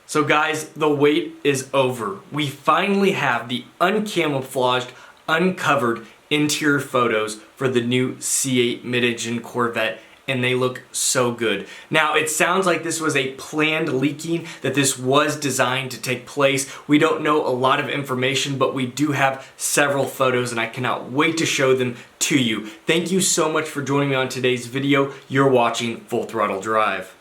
So guys, the wait is over. We finally have the uncamouflaged, uncovered interior photos for the new C8 mid-engine Corvette, and they look so good. Now, it sounds like this was a planned leaking, that this was designed to take place. We don't know a lot of information, but we do have several photos, and I cannot wait to show them to you. Thank you so much for joining me on today's video. You're watching Full Throttle Drive.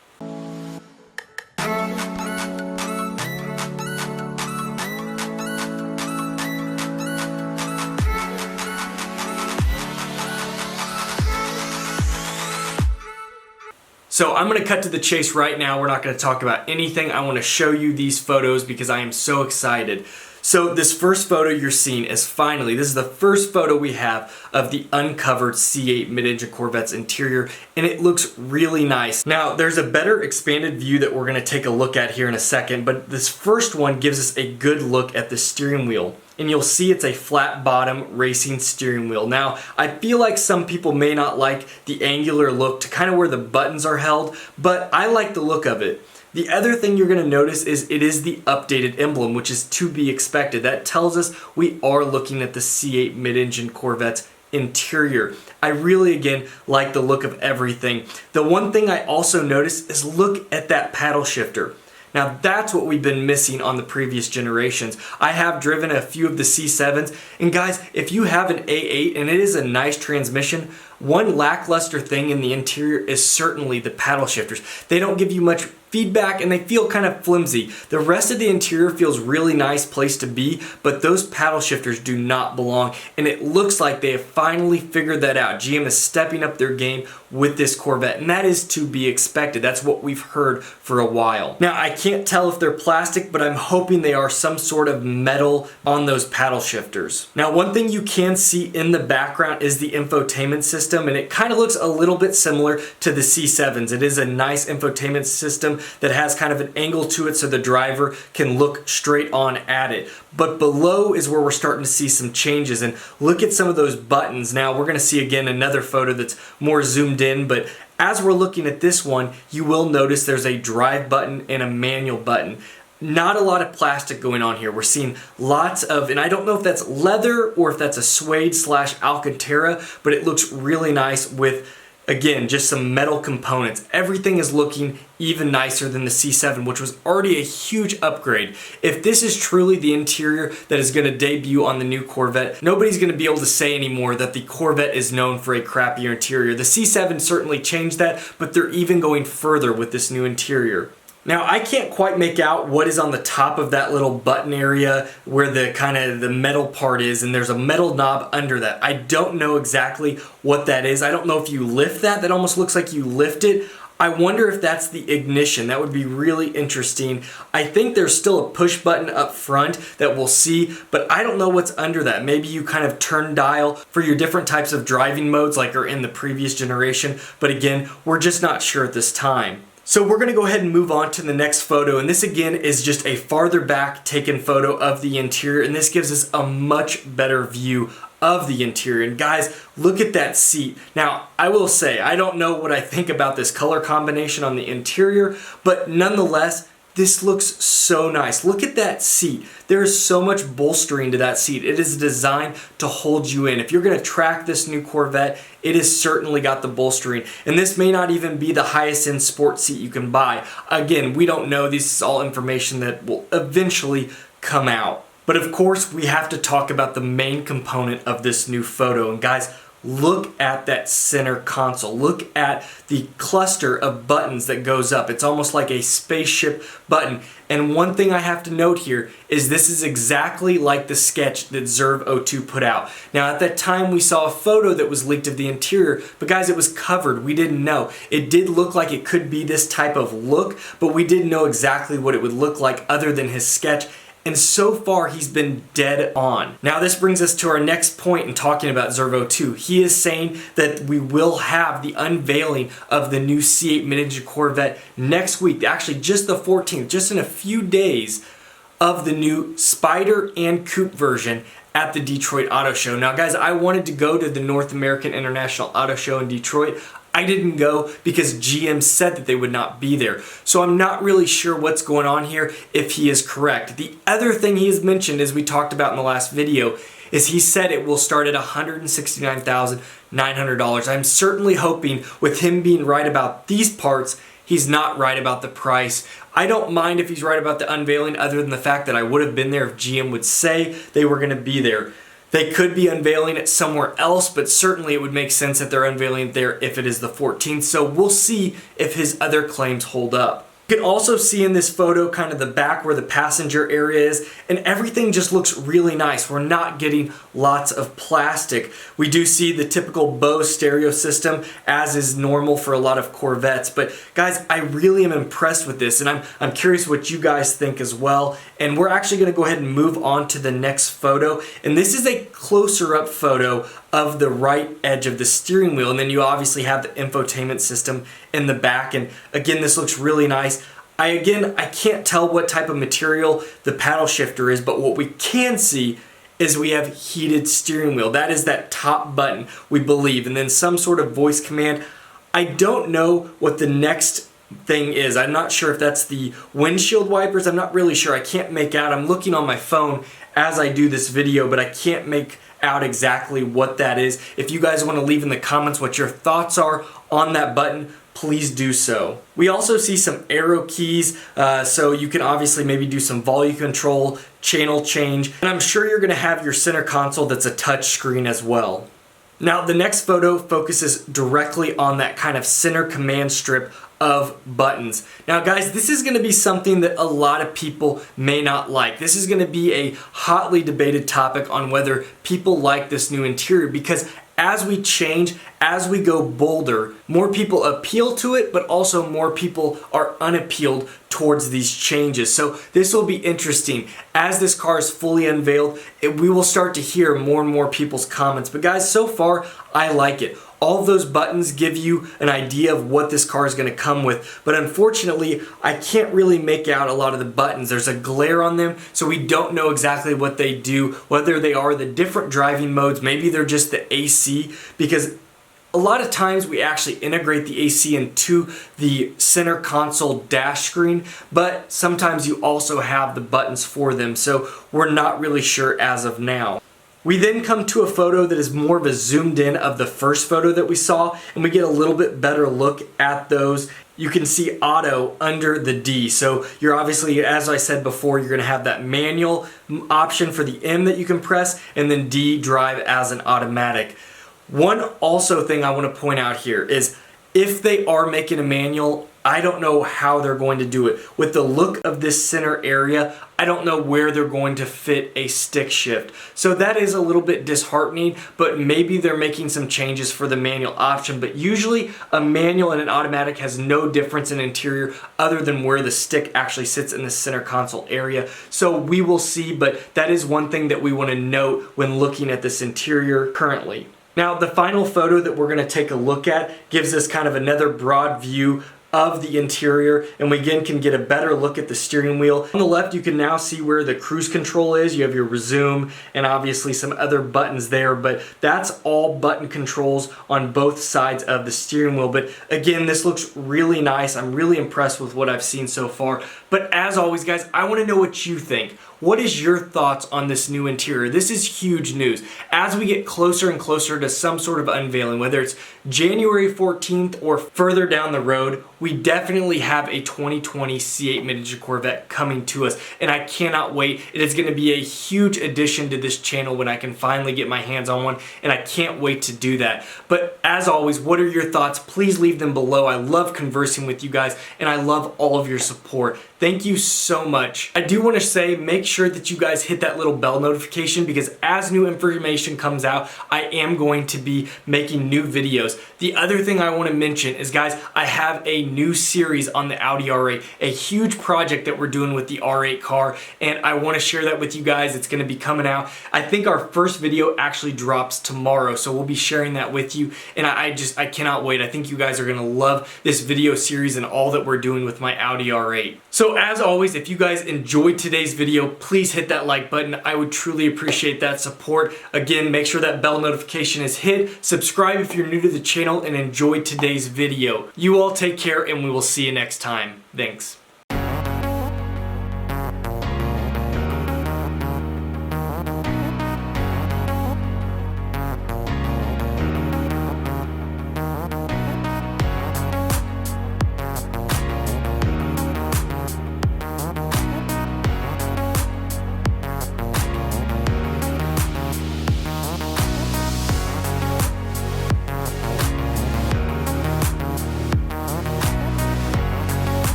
So I'm going to cut to the chase right now. We're not going to talk about anything. I want to show you these photos because I am so excited. So this first photo you're seeing is this is the first photo we have of the uncovered C8 mid-engine Corvette's interior, and it looks really nice. Now, there's a better expanded view that we're going to take a look at here in a second, but this first one gives us a good look at the steering wheel. And you'll see it's a flat bottom racing steering wheel. Now, I feel like some people may not like the angular look to kind of where the buttons are held, but I like the look of it. The other thing you're going to notice is it is the updated emblem, which is to be expected. That tells us we are looking at the C8 mid-engine Corvette's interior. I really, again, like the look of everything. The one thing I also noticed is look at that paddle shifter. Now that's what we've been missing on the previous generations. I have driven a few of the C7s, and guys, if you have an A8 and it is a nice transmission, one lackluster thing in the interior is certainly the paddle shifters. They don't give you much feedback and they feel kind of flimsy. The rest of the interior feels really nice place to be, but those paddle shifters do not belong, and it looks like they have finally figured that out. GM is stepping up their game with this Corvette, and that is to be expected. That's what we've heard for a while. Now, I can't tell if they're plastic, but I'm hoping they are some sort of metal on those paddle shifters. Now, one thing you can see in the background is the infotainment system, and it kind of looks a little bit similar to the C7s. It is a nice infotainment system that has kind of an angle to it so the driver can look straight on at it. But below is where we're starting to see some changes, and look at some of those buttons. Now we're going to see again another photo that's more zoomed in, but as we're looking at this one, you will notice there's a drive button and a manual button. Not a lot of plastic going on here. We're seeing lots of, and I don't know if that's leather or if that's a suede / Alcantara, but it looks really nice with, again, just some metal components. Everything is looking even nicer than the C7, which was already a huge upgrade. If this is truly the interior that is going to debut on the new Corvette, nobody's going to be able to say anymore that the Corvette is known for a crappier interior. The C7 certainly changed that, but they're even going further with this new interior. Now, I can't quite make out what is on the top of that little button area where the kind of the metal part is, and there's a metal knob under that. I don't know exactly what that is. I don't know if you lift that. That almost looks like you lift it. I wonder if that's the ignition. That would be really interesting. I think there's still a push button up front that we'll see, but I don't know what's under that. Maybe you kind of turn dial for your different types of driving modes like are in the previous generation, but again, we're just not sure at this time. So we're going to go ahead and move on to the next photo, and this again is just a farther back taken photo of the interior, and this gives us a much better view of the interior. And guys, look at that seat. Now, I will say, I don't know what I think about this color combination on the interior, but nonetheless, this looks so nice. Look at that seat. There is so much bolstering to that seat. It is designed to hold you in. If you're going to track this new Corvette, it has certainly got the bolstering. And this may not even be the highest end sport seat you can buy. Again, we don't know. This is all information that will eventually come out. But of course, we have to talk about the main component of this new photo. And guys, look at that center console. Look at the cluster of buttons that goes up. It's almost like a spaceship button. And one thing I have to note here is this is exactly like the sketch that Zerv02 put out. Now, at that time, we saw a photo that was leaked of the interior, but guys, it was covered. We didn't know. It did look like it could be this type of look, but we didn't know exactly what it would look like other than his sketch. And so far, he's been dead on. Now, this brings us to our next point in talking about Zerv02. He is saying that we will have the unveiling of the new C8 mid-engine Corvette next week. Actually, just the 14th, just in a few days, of the new Spider and Coupe version at the Detroit Auto Show. Now, guys, I wanted to go to the North American International Auto Show in Detroit. I didn't go because GM said that they would not be there. So I'm not really sure what's going on here if he is correct. The other thing he has mentioned, as we talked about in the last video, is he said it will start at $169,900. I'm certainly hoping with him being right about these parts, he's not right about the price. I don't mind if he's right about the unveiling, other than the fact that I would have been there if GM would say they were going to be there. They could be unveiling it somewhere else, but certainly it would make sense that they're unveiling it there if it is the 14th. So we'll see if his other claims hold up. You can also see in this photo kind of the back where the passenger area is, and everything just looks really nice. We're not getting lots of plastic. We do see the typical Bose stereo system, as is normal for a lot of Corvettes. But guys, I really am impressed with this, and I'm curious what you guys think as well. And we're actually going to go ahead and move on to the next photo. And this is a closer up photo of the right edge of the steering wheel, and then you obviously have the infotainment system in the back. And again, this looks really nice. I can't tell what type of material the paddle shifter is, but what we can see is we have heated steering wheel. That is that top button, we believe, and then some sort of voice command. I don't know what the next thing is. I'm not sure if that's the windshield wipers. I'm not really sure. I can't make out. I'm looking on my phone as I do this video, but I can't make out exactly what that is. If you guys want to leave in the comments what your thoughts are on that button, please do so. We also see some arrow keys, so you can obviously maybe do some volume control, channel change, and I'm sure you're going to have your center console that's a touch screen as well. Now the next photo focuses directly on that kind of center command strip of buttons. Now guys, this is going to be something that a lot of people may not like. This is going to be a hotly debated topic on whether people like this new interior, because as we change, as we go bolder, more people appeal to it, but also more people are unappealed towards these changes. So this will be interesting. As this car is fully unveiled, we will start to hear more and more people's comments. But guys, so far, I like it. All of those buttons give you an idea of what this car is going to come with, but unfortunately I can't really make out a lot of the buttons. There's a glare on them, so we don't know exactly what they do, whether they are the different driving modes, maybe they're just the AC, because a lot of times we actually integrate the AC into the center console dash screen, but sometimes you also have the buttons for them, so we're not really sure as of now. We then come to a photo that is more of a zoomed in of the first photo that we saw, and we get a little bit better look at those. You can see auto under the D. So you're obviously, as I said before, you're going to have that manual option for the M that you can press, and then D drive as an automatic. One also thing I want to point out here is if they are making a manual, I don't know how they're going to do it. With the look of this center area, I don't know where they're going to fit a stick shift. So that is a little bit disheartening, but maybe they're making some changes for the manual option. But usually a manual and an automatic has no difference in interior other than where the stick actually sits in the center console area. So we will see, but that is one thing that we want to note when looking at this interior currently. Now the final photo that we're going to take a look at gives us kind of another broad view of the interior, and we again can get a better look at the steering wheel. On the left you can now see where the cruise control is. You have your resume and obviously some other buttons there, but that's all button controls on both sides of the steering wheel. But again, this looks really nice. I'm really impressed with what I've seen so far. But as always guys, I want to know what you think. What is your thoughts on this new interior? This is huge news. As we get closer and closer to some sort of unveiling, whether it's January 14th or further down the road, we definitely have a 2020 C8 MidEngine Corvette coming to us, and I cannot wait. It is going to be a huge addition to this channel when I can finally get my hands on one, and I can't wait to do that. But as always, what are your thoughts? Please leave them below. I love conversing with you guys, and I love all of your support. Thank you so much. I do want to say, make sure that you guys hit that little bell notification, because as new information comes out, I am going to be making new videos. The other thing I want to mention is, guys, I have a new series on the Audi R8, a huge project that we're doing with the R8 car, and I want to share that with you guys. It's going to be coming out. I think our first video actually drops tomorrow, so we'll be sharing that with you, and I cannot wait. I think you guys are going to love this video series and all that we're doing with my Audi R8. So as always, if you guys enjoyed today's video, please hit that like button. I would truly appreciate that support. Again, make sure that bell notification is hit. Subscribe if you're new to the channel and enjoyed today's video. You all take care, and we will see you next time. Thanks.